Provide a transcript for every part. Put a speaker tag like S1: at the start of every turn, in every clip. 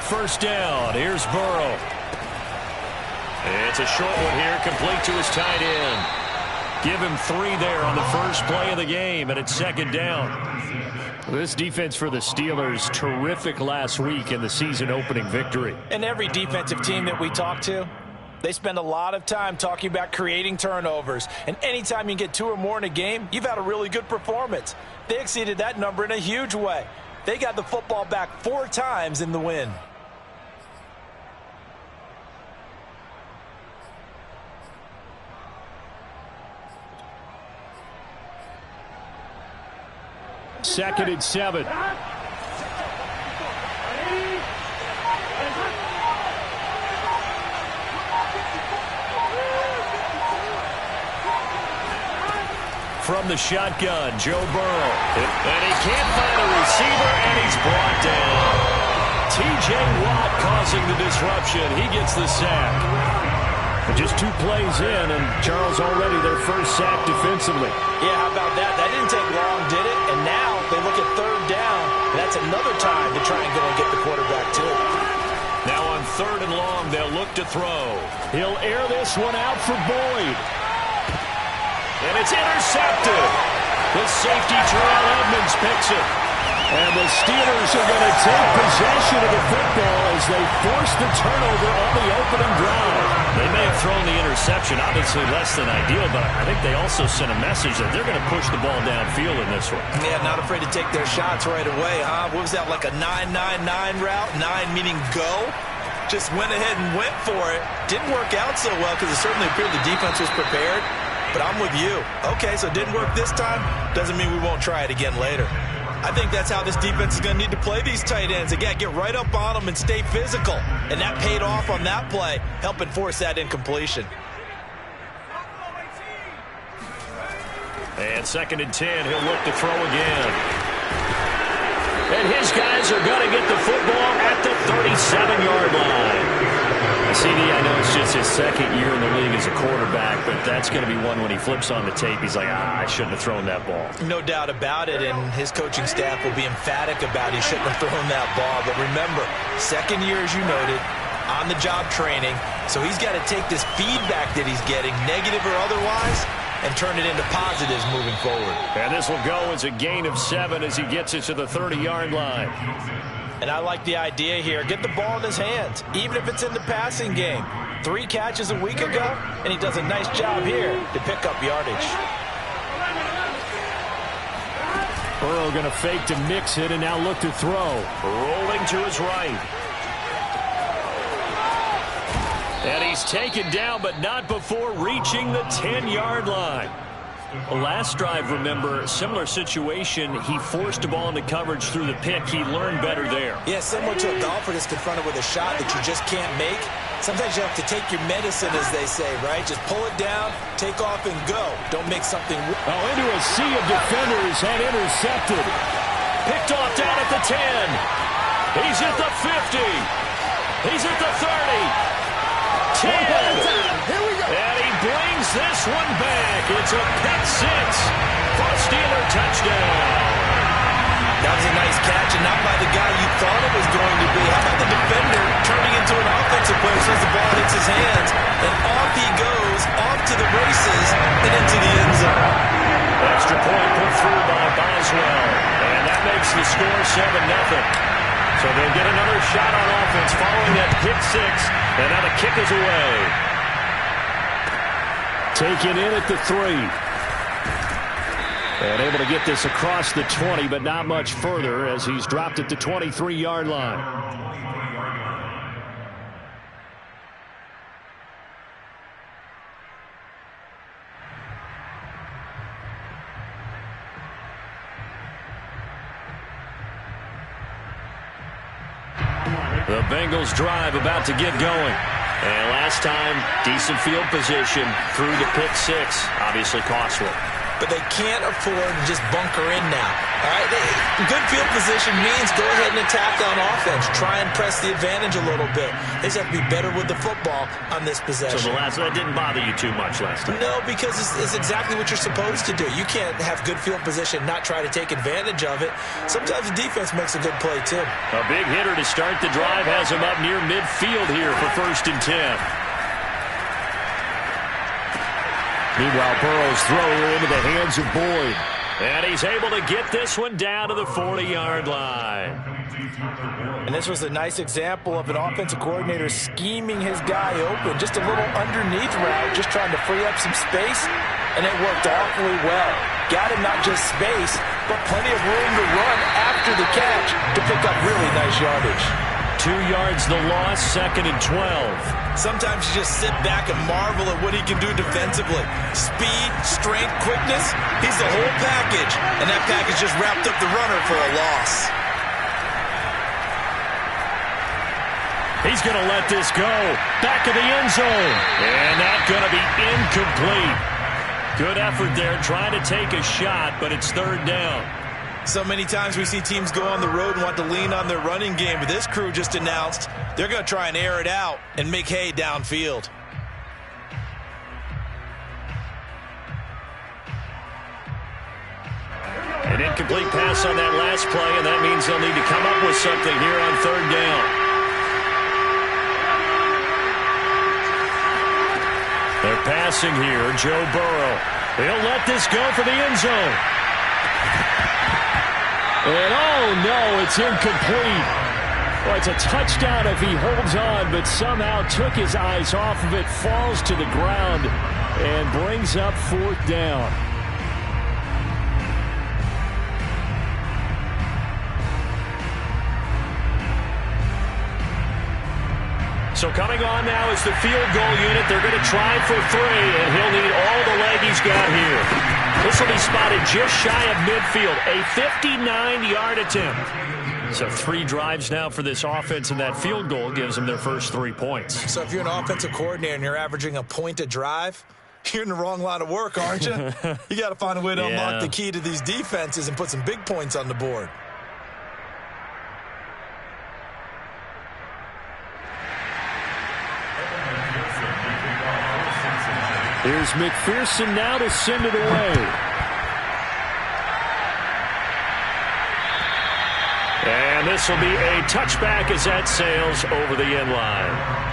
S1: first down. Here's Burrow. It's a short one here, complete to his tight end. Give him 3 there on the first play of the game, and it's second down. This defense for the Steelers, terrific last week in the season-opening victory.
S2: And every defensive team that we talk to, they spend a lot of time talking about creating turnovers. And anytime you get 2 or more in a game, you've had a really good performance. They exceeded that number in a huge way. They got the football back 4 times in the win.
S1: Second and 7. From the shotgun, Joe Burrow. And he can't find a receiver, and he's brought down. T.J. Watt causing the disruption. He gets the sack. And just 2 plays in, and Charles already their first sack defensively.
S2: Yeah, how about that? That didn't take long, did it? And now they look at third down. That's another time to try and go and get the quarterback, too.
S1: Now on 3rd and long, they'll look to throw. He'll air this one out for Boyd. And it's intercepted. The safety, Terrell Edmonds, picks it. And the Steelers are going to take possession of the football as they force the turnover on the opening drive. They may have thrown the interception, obviously less than ideal, but I think they also sent a message that they're going to push the ball downfield in this one.
S2: Yeah, not afraid to take their shots right away, huh? What was that, like a 9-9-9 route? 9 meaning go? Just went ahead and went for it. Didn't work out so well because it certainly appeared the defense was prepared. But I'm with you. Okay, so it didn't work this time. Doesn't mean we won't try it again later. I think that's how this defense is going to need to play these tight ends. Again, get right up on them and stay physical. And that paid off on that play, helping force that incompletion.
S1: And 2nd and 10, he'll look to throw again. And his guys are going to get the football at the 37-yard line. CD, I know it's just his 2nd year in the league as a quarterback, but that's going to be one when he flips on the tape, he's like, I shouldn't have thrown that ball.
S2: No doubt about it, and his coaching staff will be emphatic about he shouldn't have thrown that ball. But remember, 2nd year, as you noted, on-the-job training, so he's got to take this feedback that he's getting, negative or otherwise, and turn it into positives moving forward.
S1: And this will go as a gain of 7 as he gets it to the 30-yard line.
S2: And I like the idea here. Get the ball in his hands, even if it's in the passing game. 3 catches a week ago, and he does a nice job here to pick up yardage.
S1: Burrow going to fake to mix it and now look to throw. Rolling to his right. And he's taken down, but not before reaching the 10-yard line. Last drive, remember, similar situation. He forced the ball into coverage through the pick. He learned better there.
S2: Yeah, similar to a golfer that's confronted with a shot that you just can't make. Sometimes you have to take your medicine, as they say, right? Just pull it down, take off, and go. Don't make something...
S1: Oh, into a sea of defenders and intercepted. Picked off down at the 10. He's at the 50. He's at the 30. 10.
S3: Here we go.
S1: And he brings this one back. It's a pick 6 for a Steeler touchdown.
S2: That was a nice catch, and not by the guy you thought it was going to be. How about the defender turning into an offensive player as soon as the ball hits his hands? And off he goes, off to the races, and into the end zone.
S1: Extra point put through by Boswell. And that makes the score 7-0. So they'll get another shot on offense following that pick 6. And now the kick is away. Taken in at the 3. And able to get this across the 20, but not much further as he's dropped at the 23-yard line. The Bengals drive about to get going. And last time, decent field position through the pick 6. Obviously costly.
S2: but they can't afford to just bunker in now. All right, good field position means go ahead and attack on offense. Try and press the advantage a little bit. They just have to be better with the football on this possession.
S1: So that didn't bother you too much last time?
S2: No, because it's exactly what you're supposed to do. You can't have good field position, not try to take advantage of it. Sometimes the defense makes a good play, too.
S1: A big hitter to start the drive has him up near midfield here for 1st and 10. Meanwhile, Burrow's throw into the hands of Boyd. And he's able to get this one down to the 40-yard line.
S2: And this was a nice example of an offensive coordinator scheming his guy open. Just a little underneath route, just trying to free up some space, and it worked awfully well. Got him not just space, but plenty of room to run after the catch to pick up really nice yardage.
S1: 2 yards the loss, 2nd and 12.
S2: Sometimes you just sit back and marvel at what he can do defensively. Speed, strength, quickness, he's the whole package. And that package just wrapped up the runner for a loss.
S1: He's going to let this go. Back of the end zone. And that's going to be incomplete. Good effort there trying to take a shot, but it's 3rd down.
S2: So many times we see teams go on the road and want to lean on their running game, but this crew just announced they're going to try and air it out and make hay downfield.
S1: An incomplete pass on that last play, and that means they'll need to come up with something here on 3rd down. They're passing here, Joe Burrow. He'll let this go for the end zone. And oh no, it's incomplete. Well, it's a touchdown if he holds on, but somehow took his eyes off of it, falls to the ground, and brings up 4th down. So coming on now is the field goal unit. They're going to try for 3, and he'll need all the leg he's got here. This will be spotted just shy of midfield. A 59-yard attempt. So 3 drives now for this offense, and that field goal gives them their first 3 points.
S2: So if you're an offensive coordinator and you're averaging a point a drive, you're in the wrong line of work, aren't you? You got to find a way to unlock the key to these defenses and put some big points on the board.
S1: Here's McPherson now to send it away. And this will be a touchback as that sails over the end line.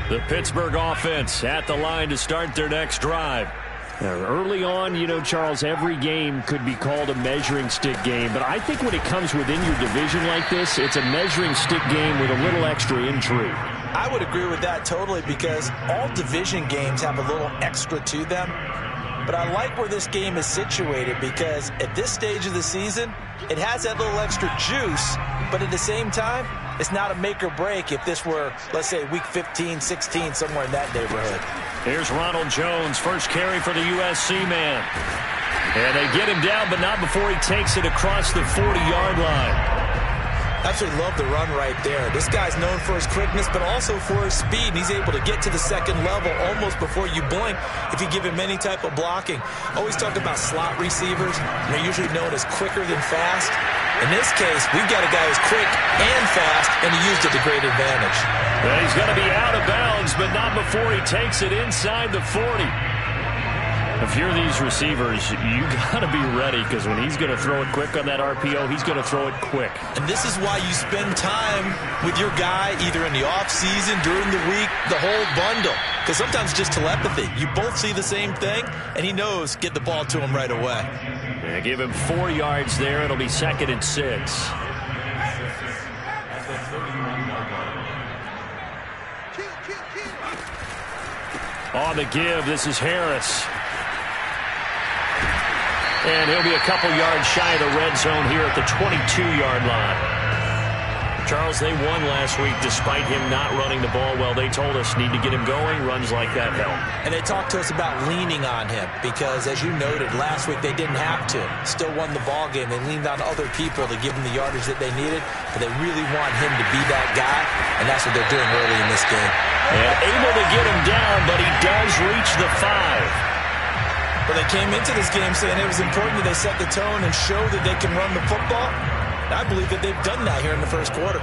S1: The Pittsburgh offense at the line to start their next drive. Now, early on, you know, Charles, every game could be called a measuring stick game. But I think when it comes within your division like this, it's a measuring stick game with a little extra intrigue.
S2: I would agree with that totally because all division games have a little extra to them. But I like where this game is situated because at this stage of the season, it has that little extra juice. But at the same time, it's not a make or break if this were, let's say, week 15, 16, somewhere in that neighborhood.
S1: Here's Ronald Jones, first carry for the USC man. And they get him down, but not before he takes it across the 40-yard line.
S2: Absolutely love the run right there. This guy's known for his quickness, but also for his speed. And he's able to get to the second level almost before you blink if you give him any type of blocking. Always talk about slot receivers. They're usually known as quicker than fast. In this case, we've got a guy who's quick and fast, and he used it to great advantage.
S1: Well, he's going to be out of bounds, but not before he takes it inside the 40. If you're these receivers, you got to be ready because when he's going to throw it quick on that RPO, he's going to throw it quick.
S2: And this is why you spend time with your guy either in the offseason, during the week, the whole bundle. Because sometimes it's just telepathy. You both see the same thing, and he knows get the ball to him right away.
S1: Yeah, give him 4 yards there. It'll be 2nd and 6. On the give, this is Harris. And he'll be a couple yards shy of the red zone here at the 22-yard line. Charles, they won last week despite him not running the ball well. They told us need to get him going. Runs like that help.
S2: And they talked to us about leaning on him because, as you noted, last week they didn't have to. Still won the ball game. They leaned on other people to give them the yardage that they needed, but they really want him to be that guy, and that's what they're doing early in this game.
S1: And able to get him down, but he does reach the 5.
S2: Well, they came into this game saying it was important that they set the tone and show that they can run the football. I believe that they've done that here in the first quarter.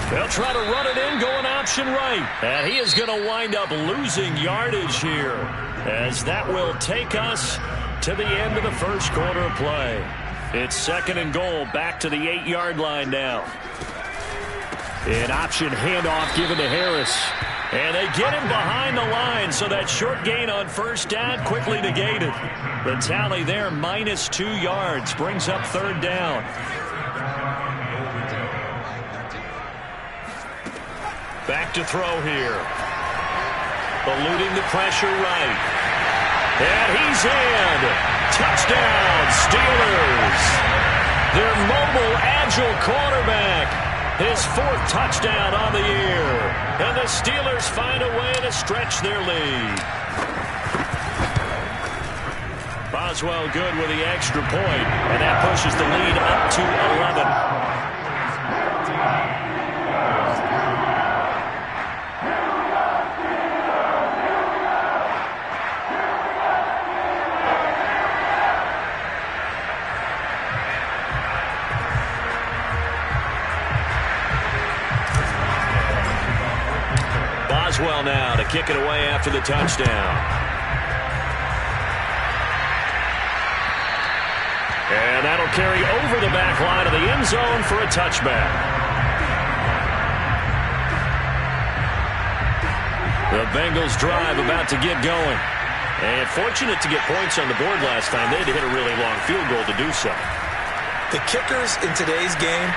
S1: They'll try to run it in, going option right. And he is going to wind up losing yardage here, as that will take us to the end of the first quarter of play. It's 2nd and goal, back to the 8-yard line now. An option handoff given to Harris. And they get him behind the line, so that short gain on first down quickly negated. The tally there, -2 yards, brings up 3rd down. Back to throw here. Eluding the pressure right. And he's in. Touchdown, Steelers. Their mobile, agile quarterback. His 4th touchdown on the year. And the Steelers find a way to stretch their lead. Boswell good with the extra point, and that pushes the lead up to 11. Boswell now to kick it away after the touchdown. And that'll carry over the back line of the end zone for a touchback. The Bengals drive about to get going. And fortunate to get points on the board last time. They had to hit a really long field goal to do so.
S2: The kickers in today's game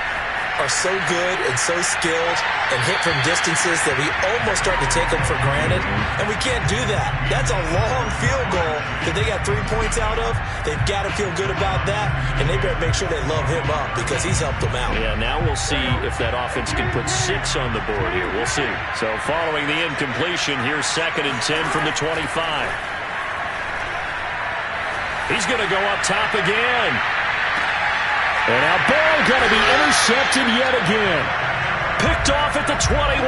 S2: are so good and so skilled and hit from distances that we almost start to take them for granted, and we can't do that. That's a long field goal that they got 3 points out of. They've got to feel good about that, and they better make sure they love him up because he's helped them out.
S1: Yeah, now we'll see if that offense can put 6 on the board here. We'll see. So following the incompletion, here's 2nd and 10 from the 25. He's going to go up top again. And now ball going to be intercepted yet again. Picked off at the 21.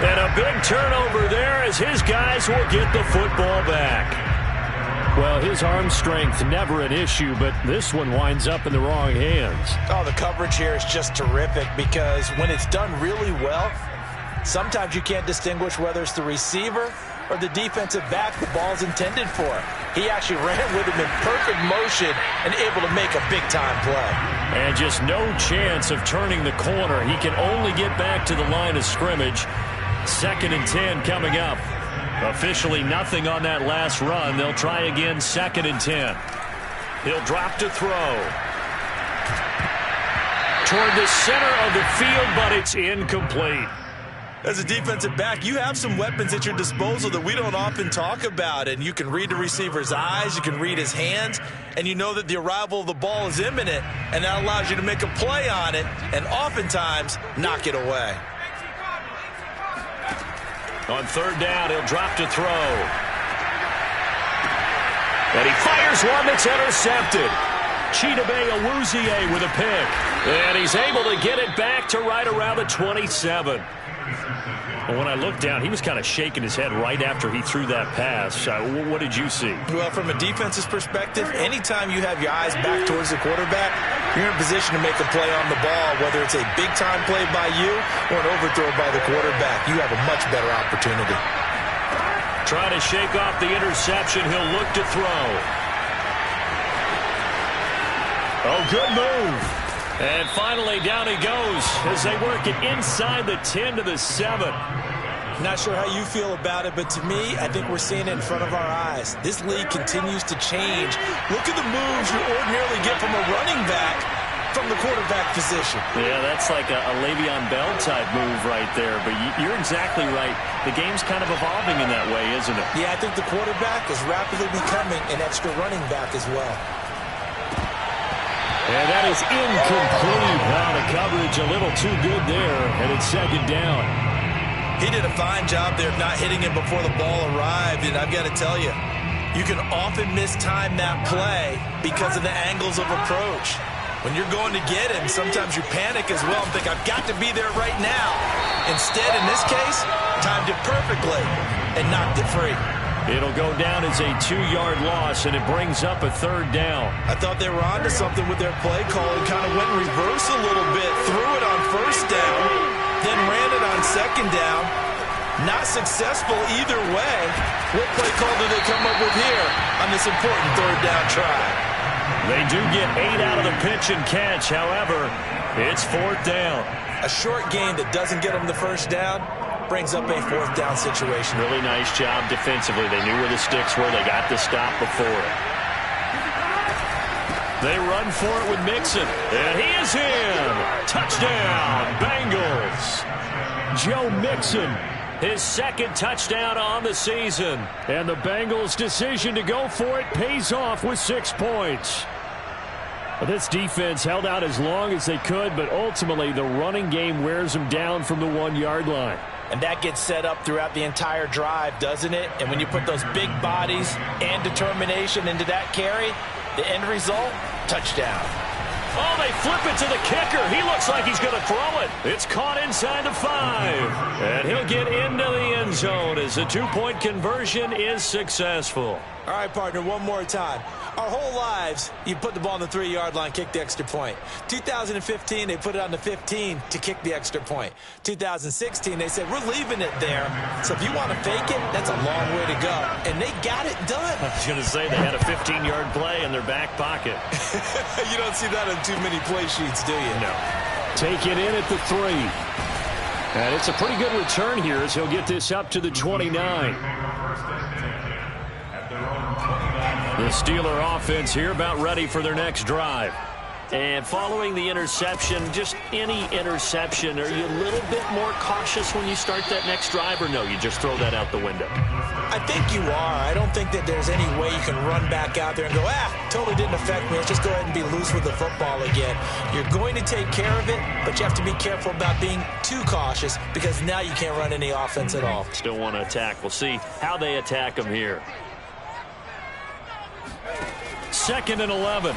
S1: And a big turnover there as his guys will get the football back. Well, his arm strength never an issue, but this one winds up in the wrong hands.
S2: Oh, the coverage here is just terrific because when it's done really well, sometimes you can't distinguish whether it's the receiver or the defensive back the ball's intended for. He actually ran with him in perfect motion and able to make a big-time play.
S1: And just no chance of turning the corner. He can only get back to the line of scrimmage. 2nd and 10 coming up. Officially nothing on that last run. They'll try again, 2nd and 10. He'll drop to throw. Toward the center of the field, but it's incomplete.
S2: As a defensive back, you have some weapons at your disposal that we don't often talk about, and you can read the receiver's eyes, you can read his hands, and you know that the arrival of the ball is imminent, and that allows you to make a play on it and oftentimes knock it away.
S1: On 3rd down, he'll drop to throw. And he fires one that's intercepted. Chidobe Awuzie with a pick. And he's able to get it back to right around the 27. Well, when I looked down, he was kind of shaking his head right after he threw that pass. What did you see?
S2: Well, from a defense's perspective, anytime you have your eyes back towards the quarterback, you're in position to make a play on the ball, whether it's a big-time play by you or an overthrow by the quarterback. You have a much better opportunity.
S1: Trying to shake off the interception. He'll look to throw. Oh, good move. And finally, down he goes as they work it inside the 10 to the 7.
S2: Not sure how you feel about it, but to me, I think we're seeing it in front of our eyes. This league continues to change. Look at the moves you ordinarily get from a running back. from the quarterback position.
S1: Yeah, that's like a Le'Veon Bell type move right there. But you're exactly right. The game's kind of evolving in that way, isn't it?
S2: Yeah, I think the quarterback is rapidly becoming an extra running back as well.
S1: And that is incomplete. The coverage a little too good there, and it's second down.
S2: He did a fine job there of not hitting him before the ball arrived, and I've got to tell you, you can often mistime that play because of the angles of approach. When you're going to get him, sometimes you panic as well and think, I've got to be there right now. Instead, in this case, timed it perfectly and knocked it free.
S1: It'll go down as a 2-yard loss, and it brings up a third down.
S2: I thought they were onto something with their play call and kind of went in reverse a little bit, threw it on first down, then ran it on second down. Not successful either way. What play call do they come up with here on this important third down try?
S1: They do get 8 out of the pitch and catch. However, it's fourth down.
S2: A short gain that doesn't get them the first down brings up a fourth down situation.
S1: Really nice job defensively. They knew where the sticks were. They got the stop before it. They run for it with Mixon. And he is in. Touchdown, Bengals. Joe Mixon, his second touchdown on the season. And the Bengals' decision to go for it pays off with 6 points. This defense held out as long as they could, but ultimately the running game wears them down from the 1-yard line.
S2: And that gets set up throughout the entire drive, doesn't it? And when you put those big bodies and determination into that carry, the end result, touchdown.
S1: Oh, they flip it to the kicker. He looks like he's going to throw it. It's caught inside the 5. And he'll get into the end zone as the 2-point conversion is successful.
S2: All right, partner, one more time. Our whole lives, you put the ball on the 3-yard line, kick the extra point. 2015, they put it on the 15 to kick the extra point. 2016, they said, we're leaving it there. So if you want to fake it, that's a long way to go. And they got it done.
S1: I was going to say they had a 15-yard play in their back pocket.
S2: You don't see that on too many play sheets, do you?
S1: No. Take it in at the 3. And it's a pretty good return here as he'll get this up to the 29. The Steeler offense here about ready for their next drive. And following the interception, just any interception, are you a little bit more cautious when you start that next drive, or no, you just throw that out the window?
S2: I think you are. I don't think that there's any way you can run back out there and go, totally didn't affect me. Let's just go ahead and be loose with the football again. You're going to take care of it, but you have to be careful about being too cautious because now you can't run any offense at all.
S1: Still want to attack. We'll see how they attack them here. 2nd and 11.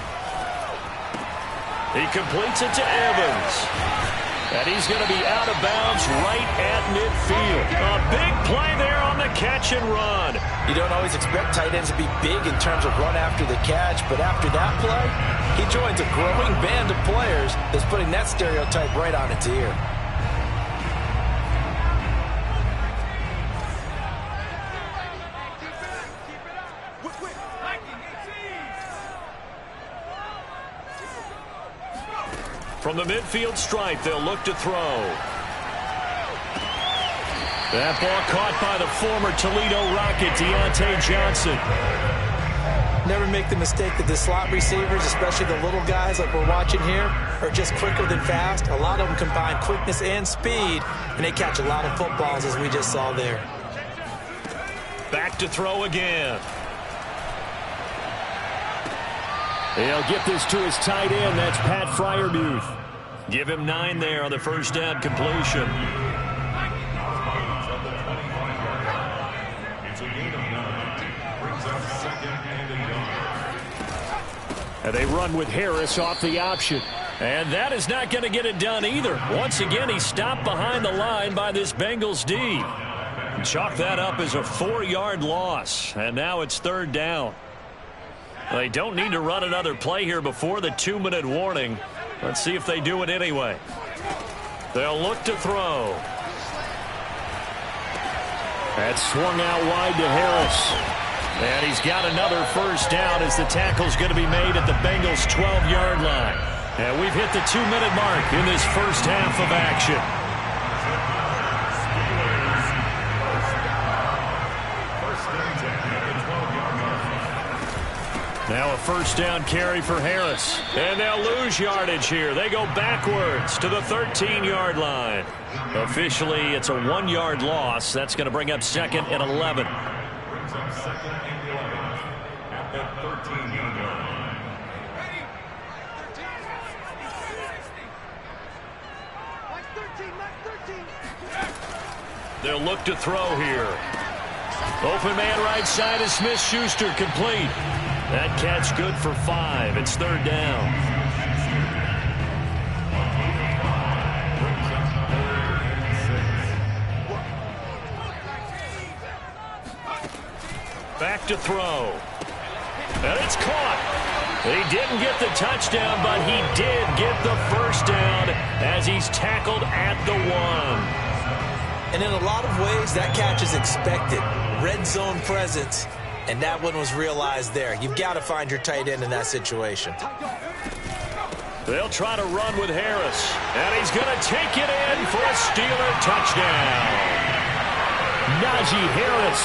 S1: He completes it to Evans. And he's going to be out of bounds right at midfield. A big play there on the catch and run.
S2: You don't always expect tight ends to be big in terms of run after the catch, but after that play, he joins a growing band of players that's putting that stereotype right on its ear.
S1: From the midfield stripe, they'll look to throw. That ball caught by the former Toledo Rocket, Deontay Johnson.
S2: Never make the mistake that the slot receivers, especially the little guys like we're watching here, are just quicker than fast. A lot of them combine quickness and speed, and they catch a lot of footballs, as we just saw there.
S1: Back to throw again. He'll get this to his tight end. That's Pat Freiermuth. Give him 9 there on the first down completion. And they run with Harris off the option. And that is not going to get it done either. Once again, he's stopped behind the line by this Bengals D. Chalk that up as a 4-yard loss. And now it's third down. They don't need to run another play here before the 2-minute warning. Let's see if they do it anyway. They'll look to throw. That's swung out wide to Harris. And he's got another first down as the tackle's going to be made at the Bengals' 12-yard line. And we've hit the 2-minute mark in this first half of action. Now a first down carry for Harris. And they'll lose yardage here. They go backwards to the 13-yard line. Officially, it's a 1-yard loss. That's going to bring up second and 11. They'll look to throw here. Open man right side is Smith-Schuster, complete. That catch good for 5. It's third down. Back to throw. And it's caught. He didn't get the touchdown, but he did get the first down as he's tackled at the 1.
S2: And in a lot of ways, that catch is expected. Red zone presence, and that one was realized there. You've got to find your tight end in that situation.
S1: They'll try to run with Harris, and he's going to take it in for a Steeler touchdown. Najee Harris,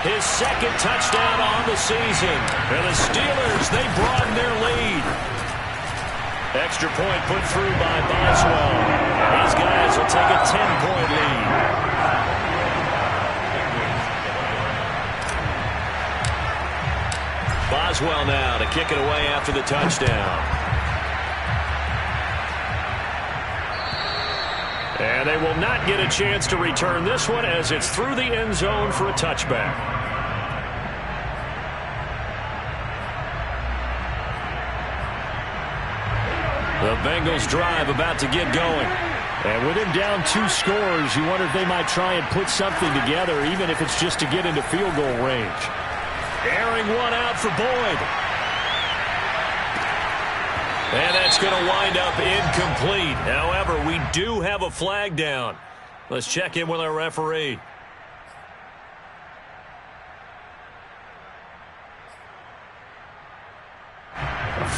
S1: his second touchdown on the season. And the Steelers, they broaden their lead. Extra point put through by Boswell. These guys will take a 10-point lead. Boswell now to kick it away after the touchdown. And they will not get a chance to return this one as it's through the end zone for a touchback. The Bengals drive about to get going. And with him down 2 scores, you wonder if they might try and put something together, even if it's just to get into field goal range. Airing one out for Boyd. And that's going to wind up incomplete. However, we do have a flag down. Let's check in with our referee.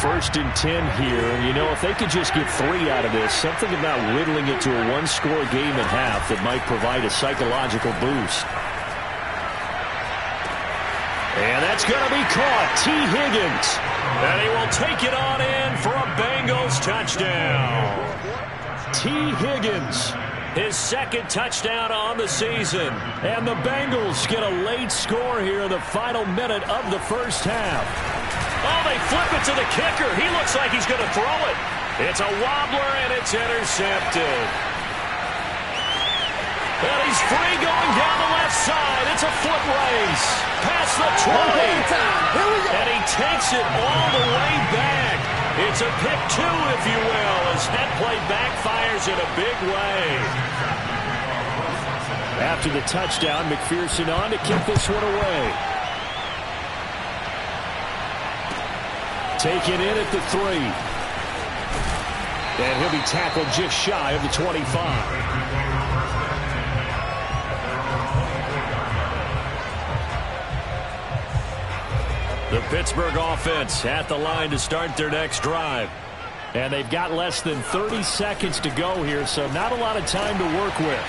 S1: First and 10 here. You know, if they could just get 3 out of this, something about whittling it to a 1-score game at half that might provide a psychological boost. And that's going to be caught. T. Higgins. And he will take it on in for a Bengals touchdown. T. Higgins, his second touchdown on the season. And the Bengals get a late score here in the final minute of the first half. Oh, they flip it to the kicker. He looks like he's going to throw it. It's a wobbler, and it's intercepted. And he's free going down the left side. It's a foot race. Past the 20. And he takes it all the way back. It's a pick 2, if you will, as that play backfires in a big way. After the touchdown, McPherson on to kick this one away. Taken in at the 3. And he'll be tackled just shy of the 25. The Pittsburgh offense at the line to start their next drive. And they've got less than 30 seconds to go here, so not a lot of time to work with.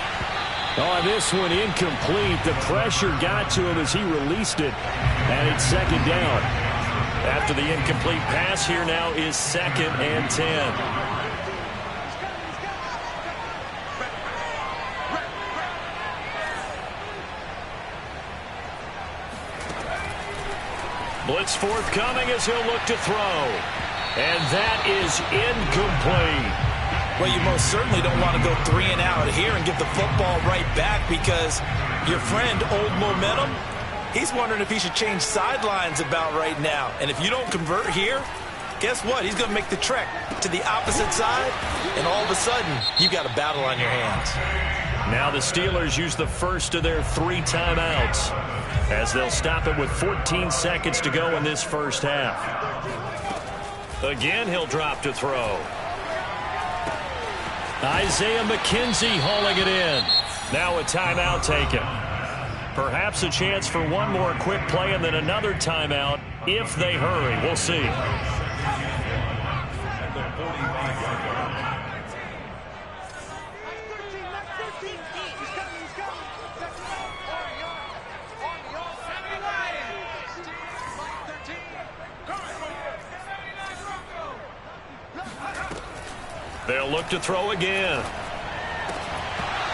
S1: Oh, this one incomplete. The pressure got to him as he released it. And it's second down. After the incomplete pass, here now is second and 10. Blitz forthcoming as he'll look to throw. And that is incomplete.
S2: Well, you most certainly don't want to go 3 and out here and give the football right back because your friend, Old Momentum, he's wondering if he should change sidelines about right now. And if you don't convert here, guess what? He's going to make the trek to the opposite side, and all of a sudden, you've got a battle on your hands.
S1: Now the Steelers use the first of their 3 timeouts as they'll stop it with 14 seconds to go in this first half. Again, he'll drop to throw. Isaiah McKenzie hauling it in. Now a timeout taken. Perhaps a chance for one more quick play and then another timeout if they hurry. We'll see. They'll look to throw again.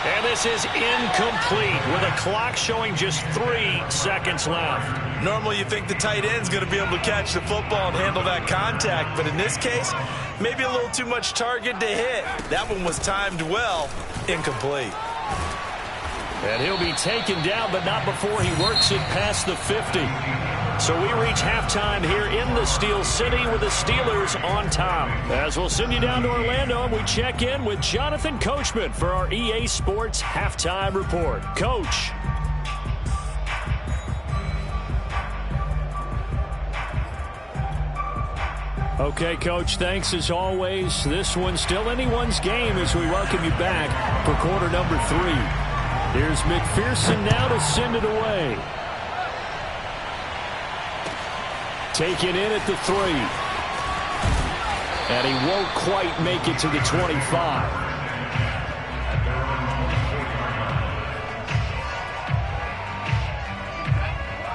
S1: And this is incomplete with a clock showing just 3 seconds left.
S2: Normally you think the tight end's going to be able to catch the football and handle that contact, but in this case, maybe a little too much target to hit. That one was timed well. Incomplete.
S1: And he'll be taken down, but not before he works it past the 50. So we reach halftime here in the Steel City with the Steelers on top. As we'll send you down to Orlando, and we check in with Jonathan Coachman for our EA Sports Halftime Report. Coach. Okay, Coach, thanks as always. This one's still anyone's game as we welcome you back for quarter number 3. Here's McPherson now to send it away. Taken in at the 3. And he won't quite make it to the 25.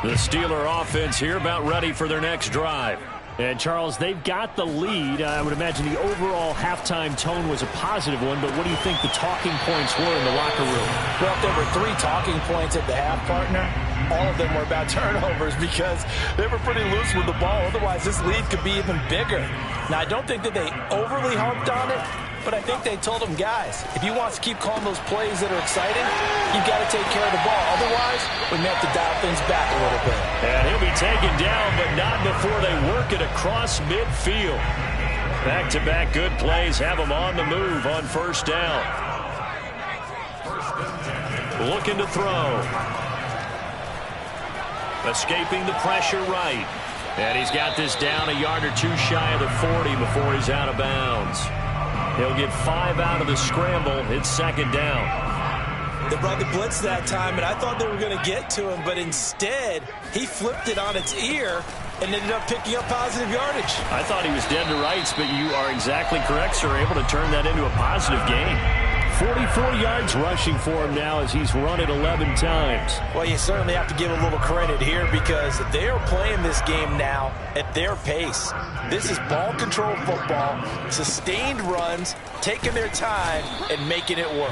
S1: The Steeler offense here about ready for their next drive. And, Charles, they've got the lead. I would imagine the overall halftime tone was a positive one, but what do you think the talking points were in the locker room?
S3: Well, if there were 3 talking points at the half, partner, all of them were about turnovers because they were pretty loose with the ball. Otherwise, this lead could be even bigger. Now, I don't think that they overly harped on it, but I think they told them, guys, if you want to keep calling those plays that are exciting, you've got to take care of the ball. Otherwise, we may have to dial things back a little bit.
S1: And he'll be taken down, but not before they work it across midfield. Back-to-back good plays have them on the move on first down. Looking to throw. Escaping the pressure right. And he's got this down a yard or 2 shy of the 40 before he's out of bounds. He'll get 5 out of the scramble. It's second down.
S2: They brought the blitz that time, and I thought they were going to get to him, but instead, he flipped it on its ear and ended up picking up positive yardage.
S1: I thought he was dead to rights, but you are exactly correct, sir. Able to turn that into a positive gain. 44 yards rushing for him now as he's run it 11 times.
S3: Well, you certainly have to give a little credit here because they are playing this game now at their pace. This is ball control football, sustained runs, taking their time and making it work.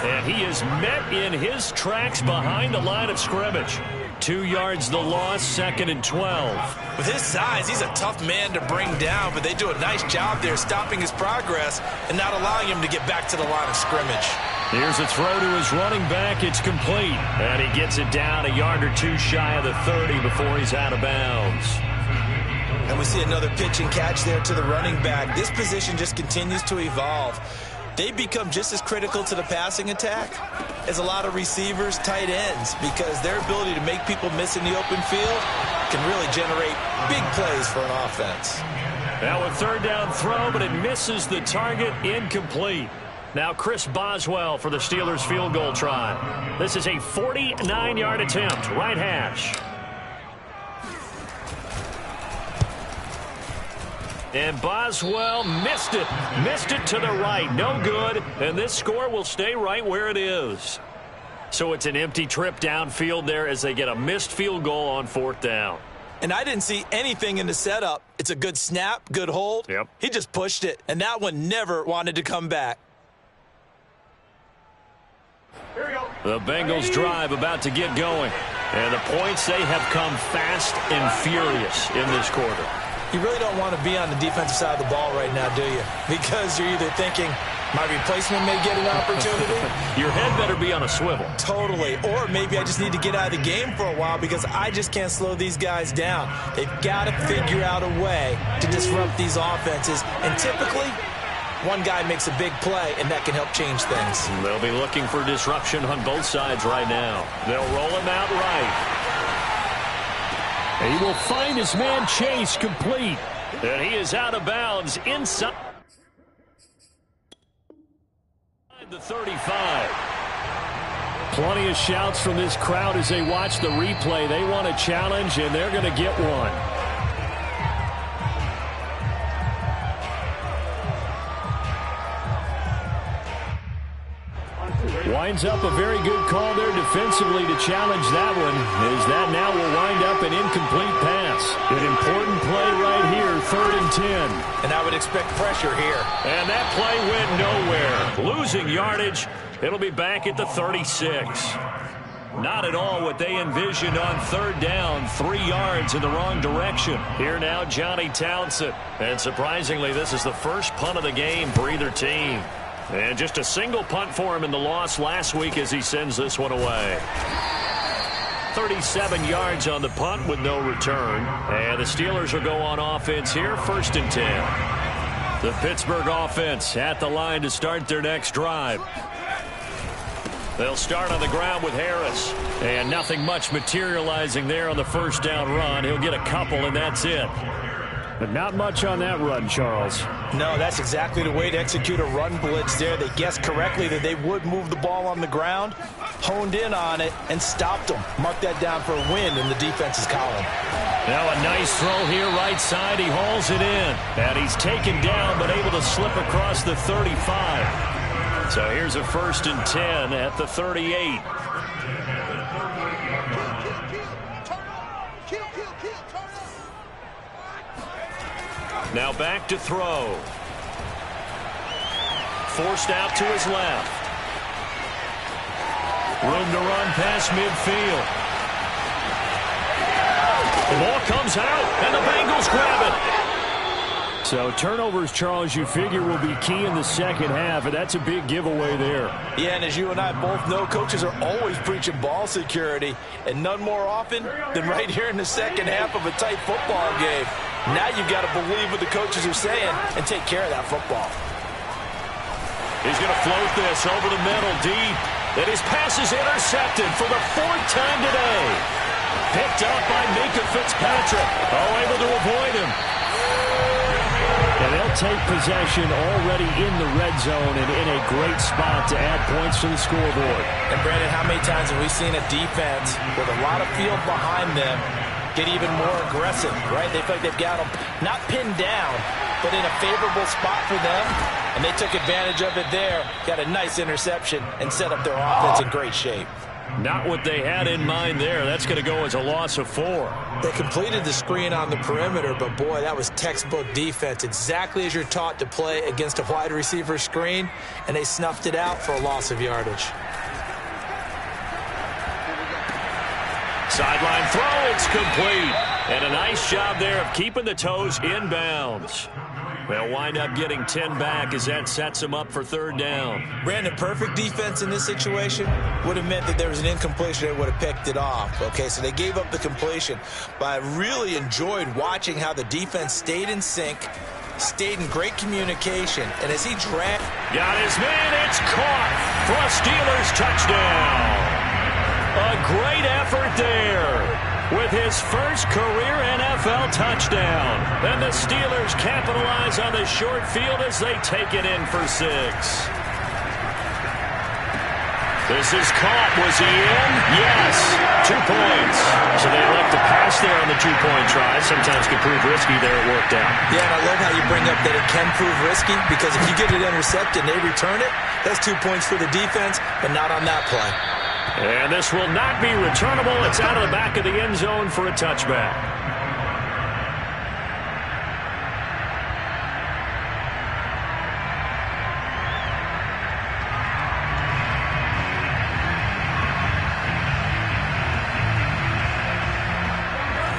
S1: And he is met in his tracks behind the line of scrimmage. 2 yards the loss, 2nd and 12.
S2: With his size, he's a tough man to bring down, but they do a nice job there stopping his progress and not allowing him to get back to the line of scrimmage.
S1: Here's a throw to his running back. It's complete. And he gets it down a yard or 2 shy of the 30 before he's out of bounds.
S2: And we see another pitch and catch there to the running back. This position just continues to evolve. They become just as critical to the passing attack as a lot of receivers, tight ends, because their ability to make people miss in the open field can really generate big plays for an offense.
S1: Now a third down throw, but it misses the target, incomplete. Now Chris Boswell for the Steelers field goal try. This is a 49-yard attempt, right hash. And Boswell missed it to the right. No good, and this score will stay right where it is. So it's an empty trip downfield there as they get a missed field goal on 4th down.
S2: And I didn't see anything in the setup. It's a good snap, good hold.
S1: Yep.
S2: He just pushed it, and that one never wanted to come back.
S1: Here we go. The Bengals drive about to get going. And the points, they have come fast and furious in this quarter.
S2: You really don't want to be on the defensive side of the ball right now, do you? Because you're either thinking, my replacement may get an opportunity.
S1: Your head better be on a swivel.
S2: Totally. Or maybe I just need to get out of the game for a while because I just can't slow these guys down. They've got to figure out a way to disrupt these offenses. And typically, one guy makes a big play, and that can help change things.
S1: They'll be looking for disruption on both sides right now. They'll roll him out right. And he will find his man Chase complete. And he is out of bounds inside the 35. Plenty of shouts from this crowd as they watch the replay. They want a challenge, and they're going to get one. Winds up a very good call there defensively to challenge that one, as that now will wind up an incomplete pass. An important play right here, 3rd and 10.
S3: And I would expect pressure here.
S1: And that play went nowhere. Losing yardage. It'll be back at the 36. Not at all what they envisioned on 3rd down. 3 yards in the wrong direction. Here now, Johnny Townsend. And surprisingly, this is the first punt of the game for either team. And just a single punt for him in the loss last week as he sends this one away. 37 yards on the punt with no return. And the Steelers will go on offense here, 1st and 10. The Pittsburgh offense at the line to start their next drive. They'll start on the ground with Harris. And nothing much materializing there on the 1st down run. He'll get a couple, and that's it. But not much on that run, Charles.
S3: No, that's exactly the way to execute a run blitz there. They guessed correctly that they would move the ball on the ground, honed in on it, and stopped them. Mark that down for a win in the defense's column.
S1: Now a nice throw here right side. He hauls it in. And he's taken down but able to slip across the 35. So here's a 1st and 10 at the 38. Now back to throw. Forced out to his left. Room to run past midfield. The ball comes out, and the Bengals grab it. So turnovers, Charles, you figure will be key in the second half, and that's a big giveaway there.
S3: Yeah, and as you and I both know, coaches are always preaching ball security, and none more often than right here in the second half of a tight football game. Now you've got to believe what the coaches are saying and take care of that football.
S1: He's going to float this over the middle deep. And his pass is intercepted for the 4th time today. Picked up by Minka Fitzpatrick. Able to avoid him. And they'll take possession already in the red zone and in a great spot to add points to the scoreboard.
S3: And, Brandon, how many times have we seen a defense with a lot of field behind them get even more aggressive, right? They feel like they've got them not pinned down, but in a favorable spot for them, and they took advantage of it there, got a nice interception, and set up their offense in great shape.
S1: Not what they had in mind there. That's going to go as a loss of 4.
S3: They completed the screen on the perimeter, but, boy, that was textbook defense, exactly as you're taught to play against a wide receiver screen, and they snuffed it out for a loss of yardage.
S1: Sideline throw, it's complete. And a nice job there of keeping the toes in bounds. They'll wind up getting 10 back as that sets them up for 3rd down.
S3: Brandon, perfect defense in this situation would have meant that there was an incompletion. They would have picked it off. Okay, so they gave up the completion. But I really enjoyed watching how the defense stayed in sync, stayed in great communication, and as he dragged...
S1: Got his man, it's caught for a Steelers touchdown. A great effort there with his first career NFL touchdown. And the Steelers capitalize on the short field as they take it in for 6. This is caught. Was he in? Yes. 2 points. So they elect to pass there on the 2-point try. Sometimes can prove risky there. It worked out.
S3: Yeah, and I love how you bring up that it can prove risky, because if you get it intercepted and they return it, that's 2 points for the defense, but not on that play.
S1: And this will not be returnable. It's out of the back of the end zone for a touchback.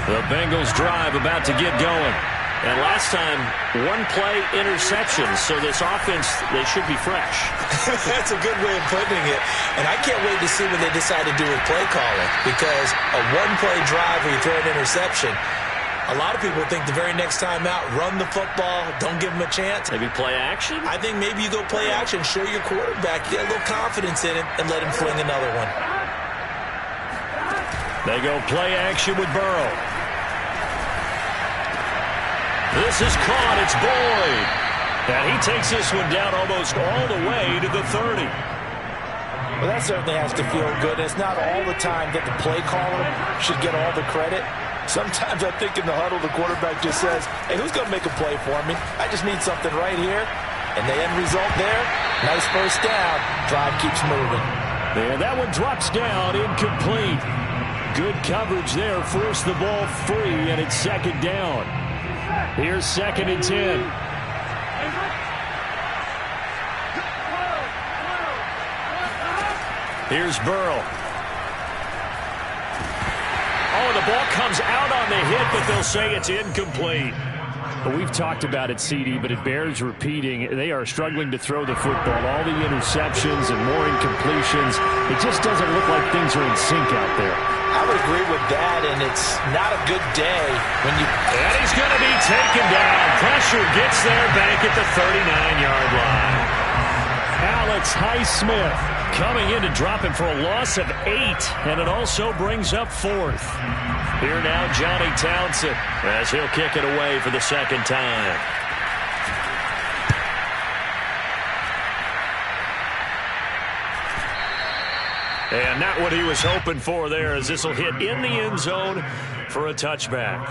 S1: The Bengals drive about to get going. And last time, 1-play interception. So this offense, they should be fresh.
S3: That's a good way of putting it. And I can't wait to see what they decide to do with play calling. Because a 1-play drive where you throw an interception, a lot of people think the very next time out, run the football, don't give them a chance.
S1: Maybe play action?
S3: I think maybe you go play action, show your quarterback, get a little confidence in it, and let him fling another one.
S1: They go play action with Burrow. This is caught. It's Boyd. And he takes this one down almost all the way to the 30.
S3: Well, that certainly has to feel good. It's not all the time that the play caller should get all the credit. Sometimes I think in the huddle, the quarterback just says, hey, who's going to make a play for me? I just need something right here. And the end result there, nice first down. Drive keeps moving.
S1: And that one drops down, incomplete. Good coverage there, forced the ball free, and it's second down. Here's 2nd and 10. Here's Burrow. Oh, the ball comes out on the hit, but they'll say it's incomplete. Well, we've talked about it, CD, but it bears repeating. They are struggling to throw the football. All the interceptions and more incompletions. It just doesn't look like things are in sync out there.
S3: I would agree with that, and it's not a good day when you...
S1: And he's going to be taken down. Pressure gets there back at the 39-yard line. Alex Highsmith coming in to drop him for a loss of 8, and it also brings up 4th. Here now, Johnny Townsend, as he'll kick it away for the second time. And not what he was hoping for there, as this will hit in the end zone for a touchback.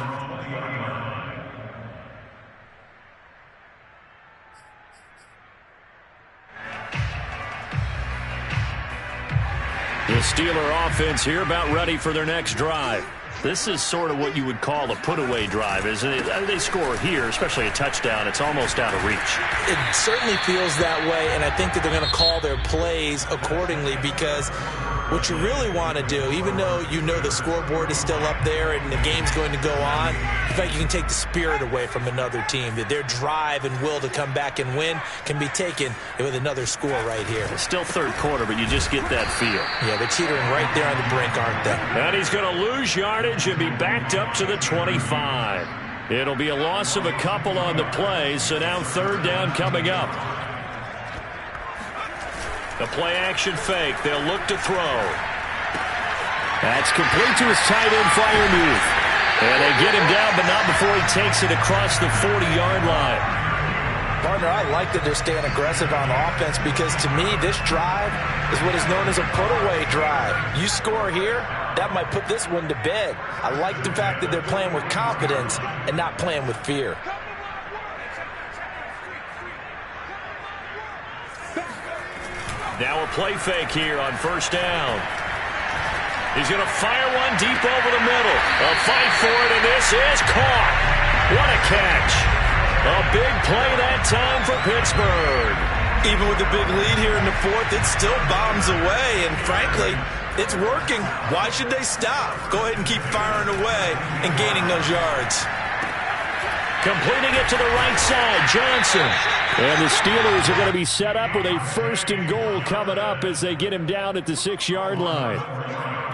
S1: The Steeler offense here about ready for their next drive. This is sort of what you would call a put-away drive, isn't it? They score here, especially a touchdown. It's almost out of reach.
S3: It certainly feels that way, and I think that they're going to call their plays accordingly, because what you really want to do, even though you know the scoreboard is still up there and the game's going to go on, in fact, you can take the spirit away from another team. That their drive and will to come back and win can be taken with another score right here.
S1: It's still third quarter, but you just get that feel.
S3: Yeah, they're teetering right there on the brink, aren't they?
S1: And he's going to lose yardage and be backed up to the 25. It'll be a loss of a couple on the play, so now third down coming up. The play-action fake. They'll look to throw. That's complete to his tight end, Freiermuth. And they get him down, but not before he takes it across the 40-yard line.
S3: Partner, I like that they're staying aggressive on offense, because to me, this drive is what is known as a put-away drive. You score here, that might put this one to bed. I like the fact that they're playing with confidence and not playing with fear.
S1: Now a play fake here on first down. He's going to fire one deep over the middle. A fight for it, and this is caught. What a catch. A big play that time for Pittsburgh.
S2: Even with the big lead here in the fourth, it still bombs away, and frankly, it's working. Why should they stop? Go ahead and keep firing away and gaining those yards.
S1: Completing it to the right side, Johnson. And the Steelers are going to be set up with a 1st and goal coming up as they get him down at the 6-yard line.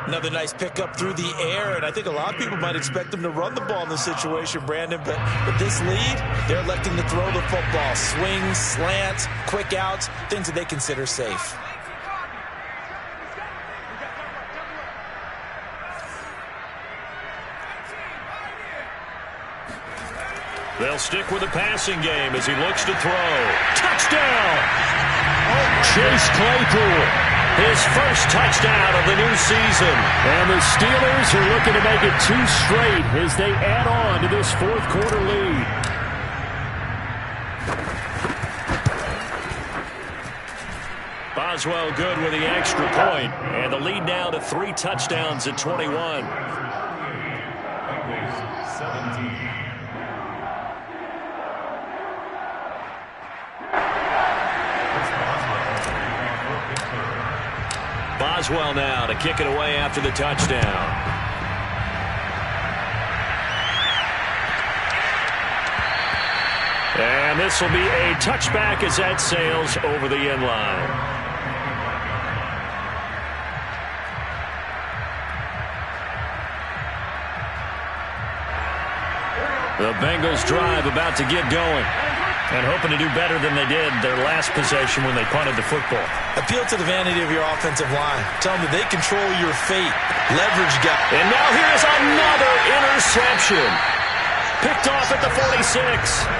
S3: Another nice pickup through the air, and I think a lot of people might expect them to run the ball in this situation, Brandon, but with this lead, they're electing to throw the football. Swings, slants, quick outs, things that they consider safe.
S1: They'll stick with the passing game as he looks to throw. Touchdown! Chase Claypool, his first touchdown of the new season. And the Steelers are looking to make it 2 straight as they add on to this fourth quarter lead. Boswell good with the extra point, and the lead now to 3 touchdowns at 21. Boswell now to kick it away after the touchdown. And this will be a touchback as that sails over the end line. The Bengals drive about to get going, and hoping to do better than they did their last possession when they punted the football.
S3: Appeal to the vanity of your offensive line. Tell them that they control your fate. Leverage guy.
S1: And now here's another interception. Picked off at the 46.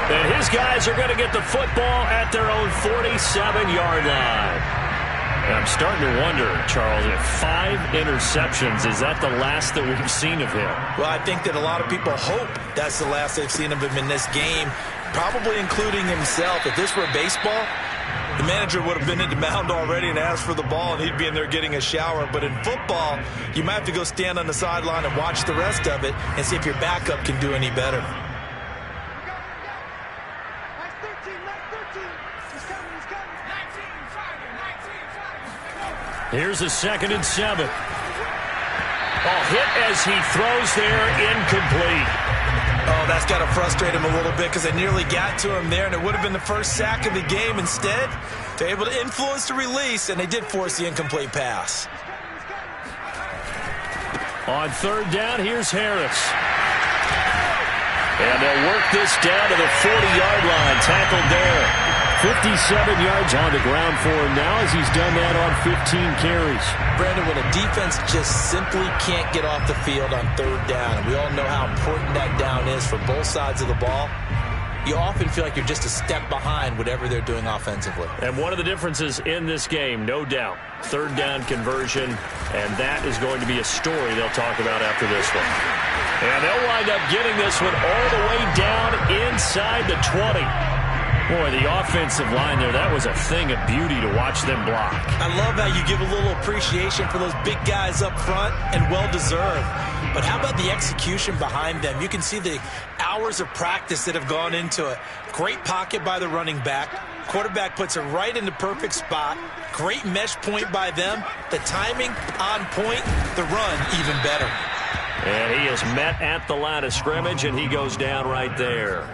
S1: And his guys are going to get the football at their own 47-yard line. And I'm starting to wonder, Charles, if 5 interceptions, is that the last that we've seen of him?
S3: Well, I think that a lot of people hope that's the last they've seen of him in this game.
S2: probably including himself. If this were baseball, the manager would have been at the mound already and asked for the ball, and he'd be in there getting a shower. But in football, you might have to go stand on the sideline and watch the rest of it and see if your backup can do any better.
S1: Here's a 2nd and 7. Ball hit as he throws there, incomplete.
S2: Oh, that's got to frustrate him a little bit because they nearly got to him there, and it would have been the first sack of the game. Instead, they're able to influence the release, and they did force the incomplete pass.
S1: On 3rd down, here's Harris. And they'll work this down to the 40-yard line. Tackled there. 57 yards on the ground for him now as he's done that on 15 carries.
S2: Brandon, when a defense just simply can't get off the field on 3rd down, and we all know how important that down is for both sides of the ball, you often feel like you're just a step behind whatever they're doing offensively.
S1: And one of the differences in this game, no doubt, 3rd down conversion, and that is going to be a story they'll talk about after this one. And they'll wind up getting this one all the way down inside the 20. Boy, the offensive line there, that was a thing of beauty to watch them block.
S2: I love how you give a little appreciation for those big guys up front, and well-deserved. But how about the execution behind them? You can see the hours of practice that have gone into it. Great pocket by the running back. Quarterback puts it right in the perfect spot. Great mesh point by them. The timing on point. The run even better.
S1: And he is met at the line of scrimmage, and he goes down right there.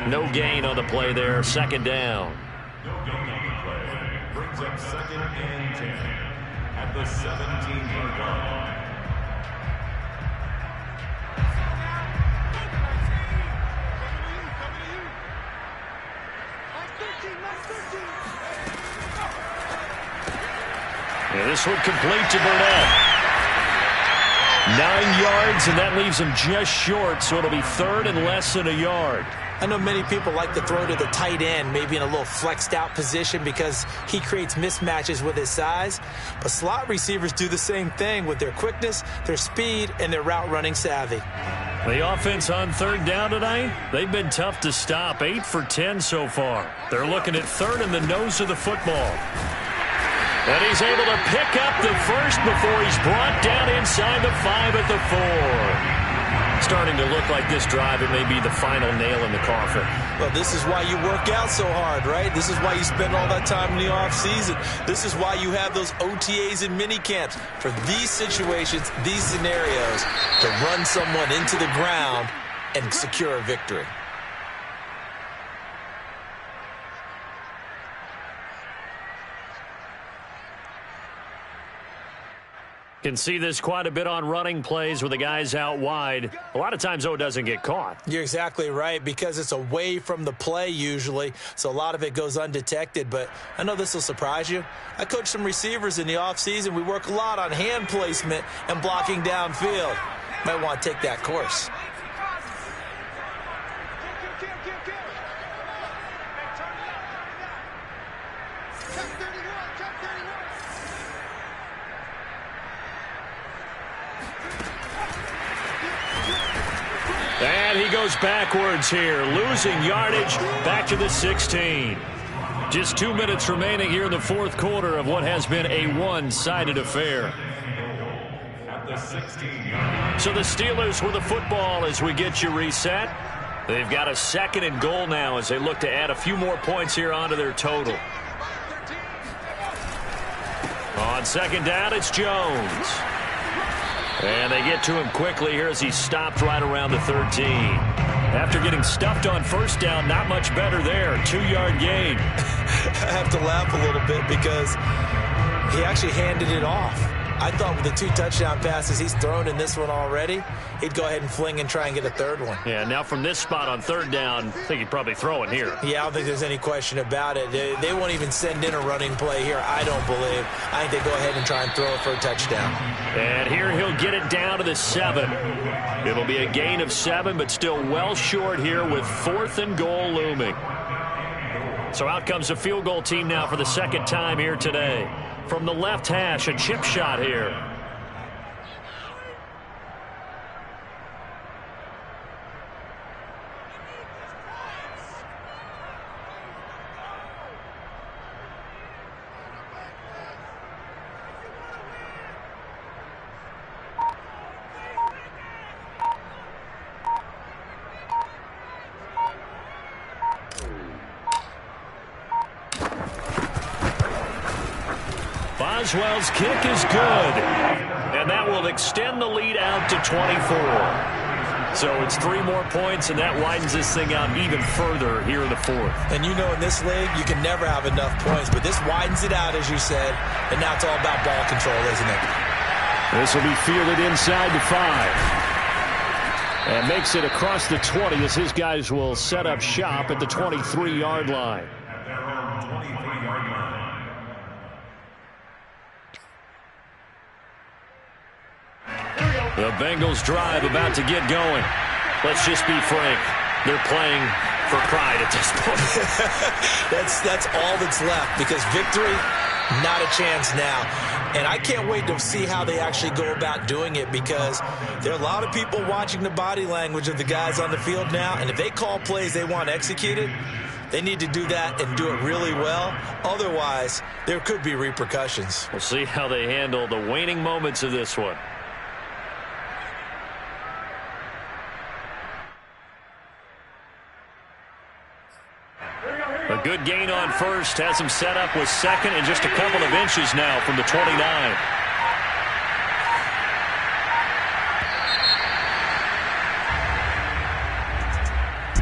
S1: No gain on the play there. 2nd down.
S4: No gain on the play. Brings up 2nd and 10 at the 17-yard line.
S1: Yeah, this one complete to Burnett. 9 yards, and that leaves him just short, so it'll be 3rd and less than a yard.
S2: I know many people like to throw to the tight end, maybe in a little flexed out position because he creates mismatches with his size. But slot receivers do the same thing with their quickness, their speed, and their route running savvy.
S1: The offense on 3rd down tonight, they've been tough to stop. 8 for 10 so far. They're looking at 3rd in the nose of the football. And he's able to pick up the first before he's brought down inside the 5 at the 4. Starting to look like this drive, it may be the final nail in the coffin.
S2: Well, this is why you work out so hard, right? This is why you spend all that time in the offseason. This is why you have those OTAs and mini camps for these situations, these scenarios, to run someone into the ground and secure a victory.
S1: Can see this quite a bit on running plays with the guys out wide. A lot of times, though, it doesn't get caught.
S2: You're exactly right, because it's away from the play usually, so a lot of it goes undetected. But I know this will surprise you. I coach some receivers in the offseason. We work a lot on hand placement and blocking downfield. Might want to take that course.
S1: And he goes backwards here, losing yardage back to the 16. Just 2 minutes remaining here in the 4th quarter of what has been a one-sided affair. So the Steelers with the football as we get you reset. They've got a 2nd and goal now as they look to add a few more points here onto their total. On 2nd down, it's Jones. And they get to him quickly here as he's stopped right around the 13. After getting stuffed on 1st down, not much better there. 2-yard gain.
S2: I have to laugh a little bit because he actually handed it off. I thought with the 2 touchdown passes he's thrown in this one already, he'd go ahead and fling and try and get a 3rd one.
S1: Yeah, now from this spot on 3rd down, I think he'd probably throw it here.
S2: Yeah, I don't think there's any question about it. They won't even send in a running play here, I don't believe. I think they go ahead and try and throw it for a touchdown.
S1: And here he'll get it down to the 7. It'll be a gain of 7, but still well short here with 4th and goal looming. So out comes the field goal team now for the 2nd time here today. From the left hash, a chip shot here. Boswell's kick is good. And that will extend the lead out to 24. So it's 3 more points, and that widens this thing out even further here in the fourth.
S3: And you know in this league, you can never have enough points, but this widens it out, as you said, and now it's all about ball control, isn't it?
S1: This will be fielded inside the 5. And makes it across the 20 as his guys will set up shop at the 23-yard line.
S4: At their own 23-yard line.
S1: The Bengals drive about to get going. Let's just be frank. They're playing for pride at this point.
S3: That's all that's left, because victory, not a chance now. And I can't wait to see how they actually go about doing it, because there are a lot of people watching the body language of the guys on the field now, and if they call plays they want executed, they need to do that and do it really well. Otherwise, there could be repercussions.
S1: We'll see how they handle the waning moments of this one. A good gain on first has him set up with second and just a couple of inches now from the 29.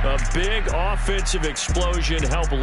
S1: A big offensive explosion helped